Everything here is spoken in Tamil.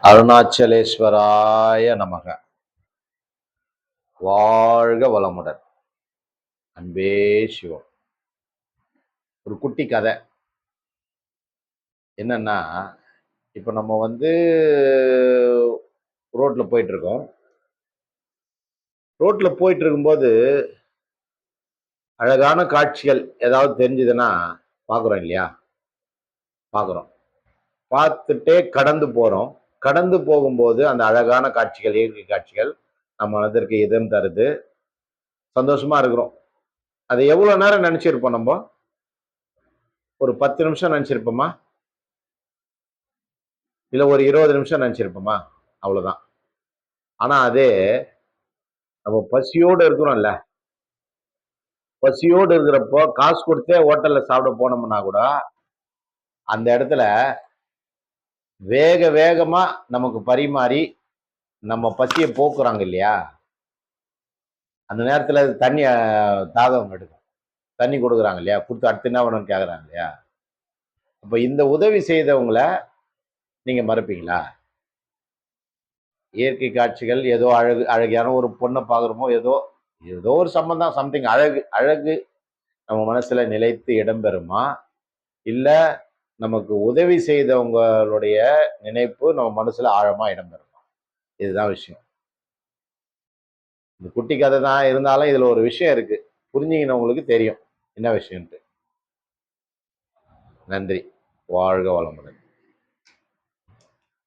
அருணாச்சலேஸ்வராய நமக. வாழ்க வளமுடன். அன்பே சிவம். ஒரு குட்டி கதை என்னன்னா, இப்போ நம்ம ரோட்ல போயிட்டு இருக்கோம். ரோட்ல போயிட்டு இருக்கும்போது அழகான காட்சிகள் ஏதாவது தெரிஞ்சதுன்னா பார்க்குறோம் இல்லையா? பார்க்குறோம். பார்த்துட்டே கடந்து போறோம். கடந்து போகும்போது அந்த அழகான காட்சிகள், இயற்கை காட்சிகள் நம்ம மனதிற்கு இதம் தருது. சந்தோஷமா இருக்கிறோம். அதை எவ்வளோ நேரம் நினைச்சிருப்போம் நம்ம? ஒரு 10 நிமிஷம் நினைச்சிருப்போமா? இல்ல ஒரு 20 நிமிஷம் நினைச்சிருப்போமா? அவ்வளவுதான். ஆனா அதே நம்ம பசியோடு இருக்கிறோம்ல, பசியோடு இருக்கிறப்போ காசு குடுத்தே ஹோட்டல்ல சாப்பிட போனோம்னா கூட, அந்த இடத்துல வேக வேகமா நமக்கு பரிமாறி, நம்ம பசிய போக்குறாங்க இல்லையா? அந்த நேரத்துல தண்ணி தாகம் எடுக்கும். தண்ணி குடுக்குறாங்க இல்லையா? குடுத்து அடுத்து என்ன வேணும்னு கேட்கறாங்க இல்லையா? அப்ப இந்த உதவி செய்தவங்கள நீங்க மறப்பீங்களா? இயற்கை காட்சிகள் ஏதோ அழகான ஒரு பொண்ண பார்க்குறோமோ, ஏதோ ஏதோ ஒரு சம்மந்தம் சம்திங் அழகு அழகு நம்ம மனசுல நிலைத்து இடம்பெறுமா? இல்ல நமக்கு உதவி செய்தவங்களுடைய நினைப்பு நம்ம மனசுல ஆழமா இடம்பெறுமா? இதுதான் விஷயம். இந்த குட்டி கதை தான் இருந்தாலும் இதுல ஒரு விஷயம் இருக்கு. புரிஞ்சீங்கனவங்களுக்கு தெரியும். என்ன விஷயம்ன்ட்டு. நன்றி. வாழ்க வளமுடன்.